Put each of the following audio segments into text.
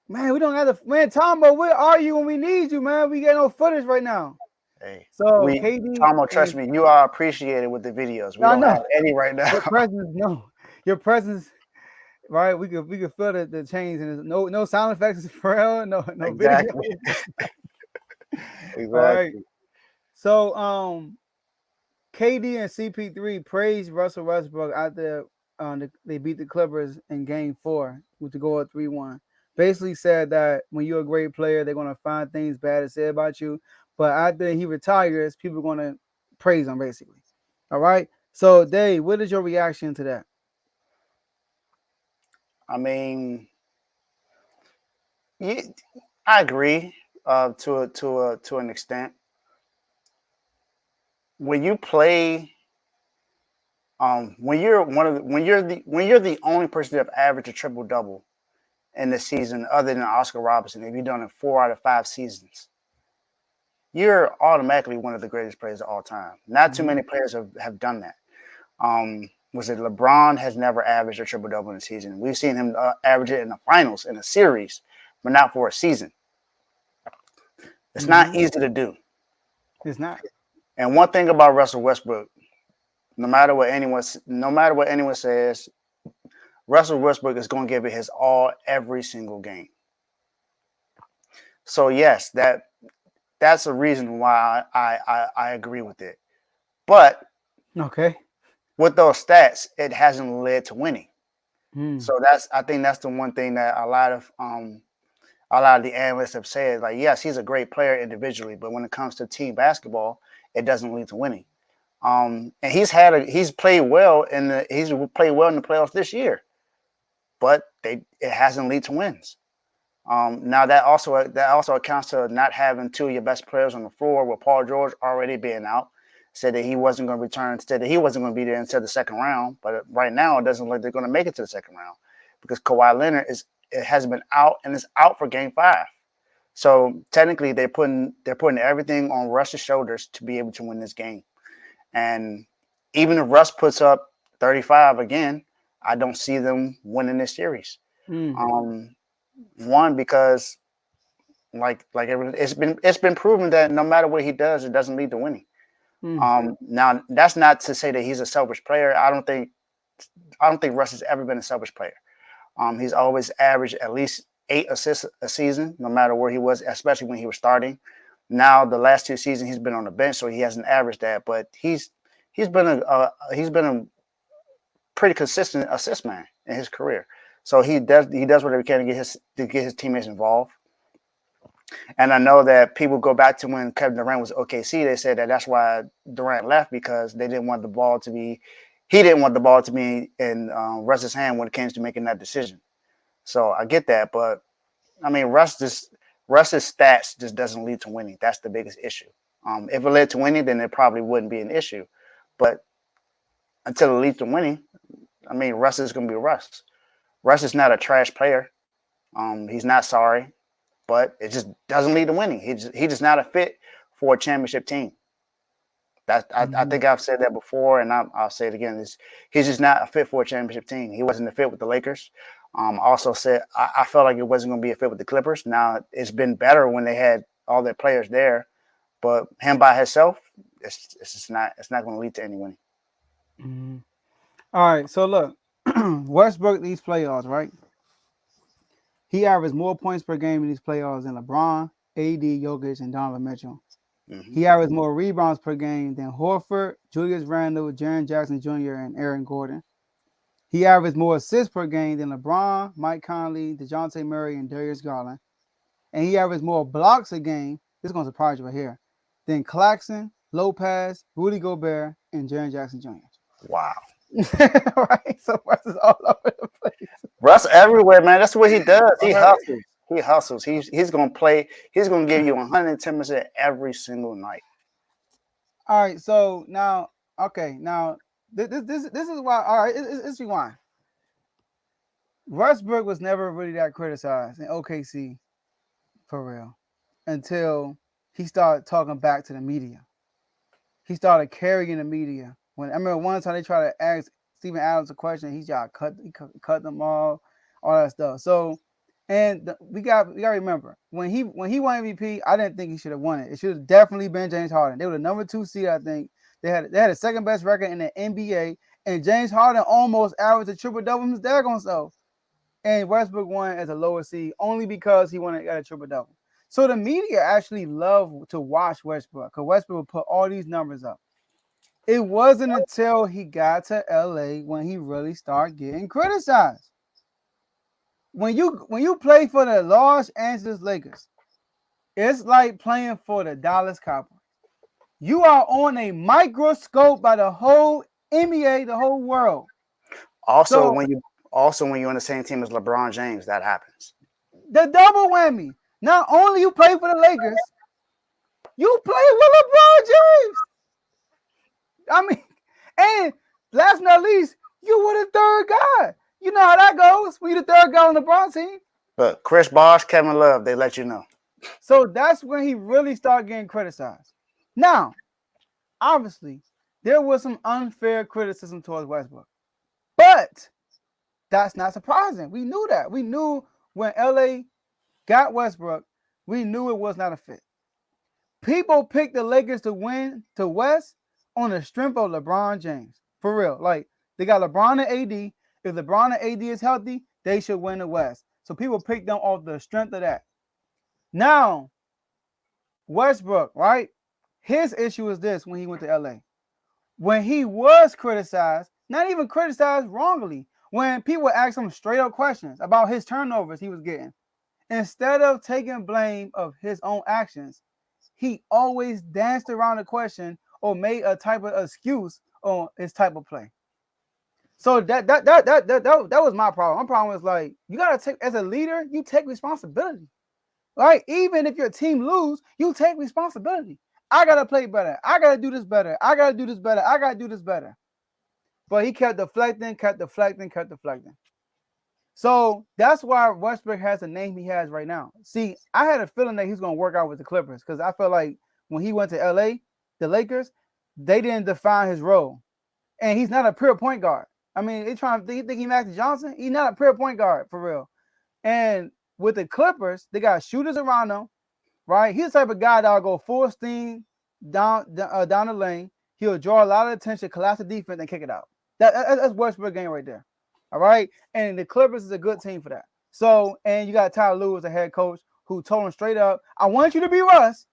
Man, we don't have the man, Tomo. Where are you when we need you, man? We got no footage right now. Hey, So we KD Tomo, trust is me, you are appreciated with the videos. We I don't know have any right now. your presence. No, your presence. Right, we could feel the change, and there's no sound effects for real, no video. Exactly. All right. Exactly. So KD and CP3 praised Russell Westbrook after they beat the Clippers in Game 4 with the goal at 3-1. Basically said that when you're a great player, they're gonna find things bad to say about you. But after he retires, people are gonna praise him basically. All right. So Dave, what is your reaction to that? I mean, yeah, I agree to an extent. When you play, when you're when you're the only person to have averaged a triple double in the season, other than Oscar Robertson, if you've done it 4 out of 5 seasons, you're automatically one of the greatest players of all time. Not too Mm-hmm. many players have done that. Was it LeBron has never averaged a triple double in a season? We've seen him average it in the finals in a series, but not for a season. It's not Mm-hmm. easy to do. It's not. And one thing about Russell Westbrook, no matter what anyone says, Russell Westbrook is going to give it his all every single game. So yes, that's a reason why I agree with it. But Okay. with those stats, it hasn't led to winning. Mm. So I think that's the one thing that a lot of the analysts have said. Like, yes, he's a great player individually, but when it comes to team basketball, it doesn't lead to winning. And he's played well he's played well in the playoffs this year, but it hasn't led to wins. Now that also accounts to not having two of your best players on the floor, with Paul George already being out. Said that he wasn't going to return. Said that he wasn't going to be there until the second round. But right now, it doesn't look like they're going to make it to the second round because Kawhi Leonard has been out and is out for Game 5. So technically, they're putting everything on Russ's shoulders to be able to win this game. And even if Russ puts up 35 again, I don't see them winning this series. Mm. Um, One, because it's been proven that no matter what he does, it doesn't lead to winning. Mm. Now that's not to say that he's a selfish player. I don't think Russ has ever been a selfish player. He's always averaged at least 8 assists a season, no matter where he was, especially when he was starting. Now the last 2 seasons he's been on the bench, so he hasn't averaged that. But he's been a pretty consistent assist man in his career. So he does whatever he can to get his teammates involved. And I know that people go back to when Kevin Durant was OKC. They said that that's why Durant left, because he didn't want the ball to be in Russ's hand when it came to making that decision. So I get that, but I mean, Russ's stats just doesn't lead to winning. That's the biggest issue. If it led to winning, then it probably wouldn't be an issue. But until it leads to winning, I mean, Russ is going to be Russ. Russ is not a trash player. He's not sorry, but it just doesn't lead to winning. He's just not a fit for a championship team. I Mm-hmm. think I've said that before, and I'll say it again. He's just not a fit for a championship team. He wasn't a fit with the Lakers. Also said I felt like it wasn't going to be a fit with the Clippers. Now it's been better when they had all their players there, but him by himself, it's just not. It's not going to lead to any winning. Mm-hmm. All right. So look, Westbrook these playoffs, right? He averaged more points per game in these playoffs than LeBron, AD, Jokic, and Donovan Mitchell. Hmm. He averaged more rebounds per game than Horford, Julius Randle, Jaren Jackson Jr., and Aaron Gordon. He averaged more assists per game than LeBron, Mike Conley, DeJounte Murray, and Darius Garland. And he averaged more blocks a game, this is going to surprise you right here, than Claxton, Lopez, Rudy Gobert, and Jaren Jackson Jr. Wow. Right? So West is all over the place. Russ everywhere, man. That's what he does. All He right. hustles. He hustles. He's gonna play. He's gonna give you 110% every single night. All right. So now, okay. Now, this is why, all right, it's rewind. Westbrook was never really that criticized in OKC for real until he started talking back to the media. He started carrying the media. When I remember one time they tried to ask Steven Adams a question, he cut them all that stuff. So And we got to remember when he won MVP, I didn't think he should have won it. It should have definitely been James Harden. They were the number 2 seed, I think. They had the second best record in the NBA, and James Harden almost averaged a triple double his daggone self. And Westbrook won as a lower seed only because he got a triple double. So the media actually loved to watch Westbrook because Westbrook would put all these numbers up. It wasn't until he got to LA when he really started getting criticized. When you play for the Los Angeles Lakers, it's like playing for the Dallas Cowboys. You are on a microscope by the whole NBA, the whole world. Also, So when you're on the same team as LeBron James, that happens. the double whammy. Not only you play for the Lakers, you play with LeBron James. I mean, and last but not least, you were the third guy. You know how that goes when you're the third guy on the LeBron team. But Chris Bosh, Kevin Love, they let you know. So that's when he really started getting criticized. Now, obviously, there was some unfair criticism towards Westbrook. But that's not surprising. We knew that. We knew when LA got Westbrook, we knew it was not a fit. People picked the Lakers to win to West on the strength of LeBron James. For real. Like, they got LeBron and AD. If LeBron and AD is healthy, they should win the West. So people picked them off the strength of that. Now, Westbrook, right? His issue is this when he went to LA. When he was criticized, not even criticized wrongly, when people asked him straight up questions about his turnovers he was getting, instead of taking blame of his own actions, he always danced around the question or made a type of excuse on his type of play. So that was my problem. My problem was like, you gotta take, as a leader, you take responsibility. Right? Even if your team lose, you take responsibility. I gotta play better. I gotta do this better. I gotta do this better. I gotta do this better. But he kept deflecting. So that's why Westbrook has the name he has right now. See, I had a feeling that he's gonna work out with the Clippers because I felt like when he went to LA, the Lakers, they didn't define his role. And he's not a pure point guard. I mean, they trying to think he Magic Johnson. He's not a pure point guard for real. And with the Clippers, they got shooters around them, right? He's the type of guy that'll go full steam down the lane. He'll draw a lot of attention, collapse the defense, and kick it out. That's Westbrook game right there. All right. And the Clippers is a good team for that. So, and you got Tyler Lue as a head coach who told him straight up, I want you to be Russ,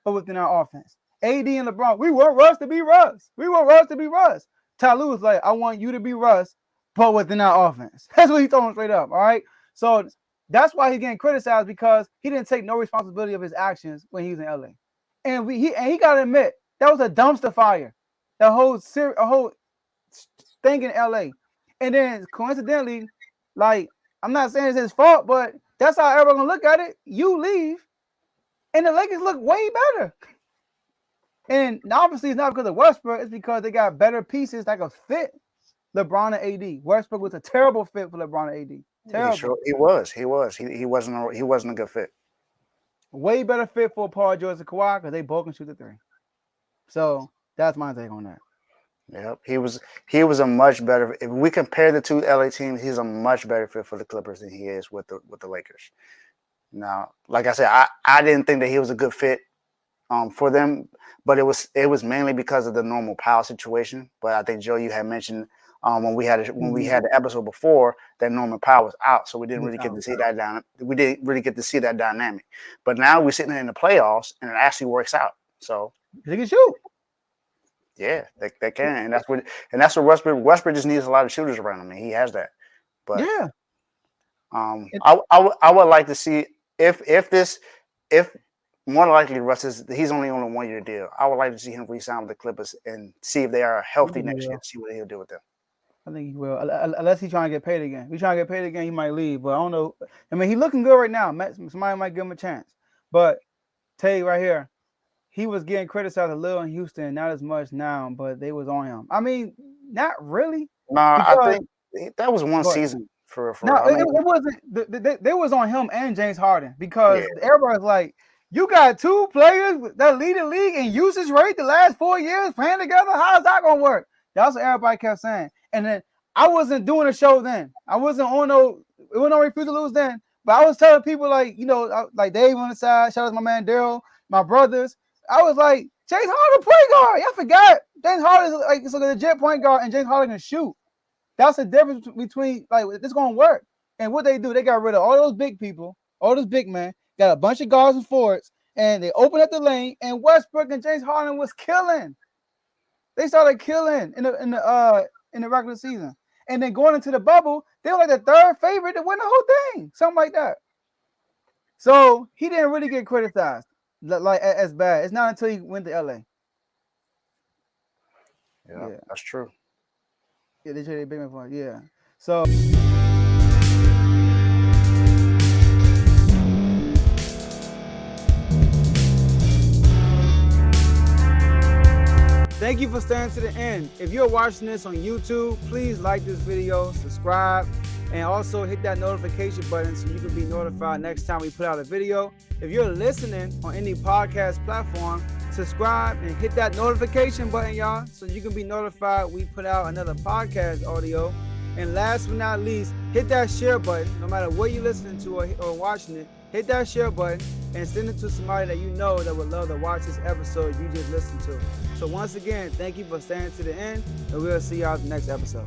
but within our offense. AD and LeBron, we want Russ to be Russ. We want Russ to be Russ. Tyler Lue was like, I want you to be Russ, but within our offense. That's what he told him straight up. All right. So that's why he's getting criticized because he didn't take no responsibility of his actions when he was in LA. And he got to admit, that was a dumpster fire. The whole thing in LA. And then coincidentally, like, I'm not saying it's his fault, but that's how everyone's gonna look at it. You leave, and the Lakers look way better. And obviously, it's not because of Westbrook. It's because they got better pieces that could fit LeBron and AD. Westbrook was a terrible fit for LeBron and AD. Terrible. He was. He wasn't a good fit. Way better fit for Paul George and Kawhi because they both can shoot the three. So that's my take on that. Yep, he was a much better. If we compare the two LA teams, he's a much better fit for the Clippers than he is with the Lakers. Now, like I said, I didn't think that he was a good fit for them, but it was mainly because of the normal power situation. But I think Joe, you had mentioned when we had the episode before that Norman Powell was out, so we didn't really get to see that We didn't really get to see that dynamic. But now we're sitting in the playoffs, and it actually works out. So they can shoot. Yeah, they can, and that's what Westbrook just needs a lot of shooters around him, and he has that. But yeah, I would like to see if more likely Russ he's only on a 1-year deal. I would like to see him re-sign with the Clippers and see if they are healthy next year. See what he'll do with them. I think he will, unless he's trying to get paid again. If he's trying to get paid again, he might leave. But I don't know. I mean, he's looking good right now. Somebody might give him a chance. But tell you right here, he was getting criticized a little in Houston, not as much now, but they was on him. I mean, not really. I think that was one season for. No, it wasn't. They was on him and James Harden because everybody's like, you got two players that lead the league in usage rate the last 4 years playing together. How is that gonna work? That's what everybody kept saying. And then I wasn't doing a show then. I wasn't on no. It was no Refuse to Lose then. But I was telling people like, like Dave on the side, shout out to my man Daryl, my brothers. I was like, James Harden point guard. Y'all forgot James Harden is like it's a legit point guard, and James Harden can shoot. That's the difference between like it's gonna work. And what they do, they got rid of all those big people, all those big men, got a bunch of guards and forwards, and they opened up the lane. And Westbrook and James Harden was killing. They started killing in the regular season, and then going into the bubble, they were like the third favorite to win the whole thing, something like that. So he didn't really get criticized like as bad. It's not until he went to LA. Yeah, that's true. Yeah, they traded big man for him. Yeah. So thank you for staying to the end. If you're watching this on YouTube, please like this video, subscribe, and also hit that notification button so you can be notified next time we put out a video. If you're listening on any podcast platform, subscribe and hit that notification button, y'all, so you can be notified we put out another podcast audio. And last but not least, hit that share button. No matter what you're listening to or watching it, hit that share button and send it to somebody that you know that would love to watch this episode you just listened to. So once again, thank you for staying to the end, and we'll see y'all in the next episode.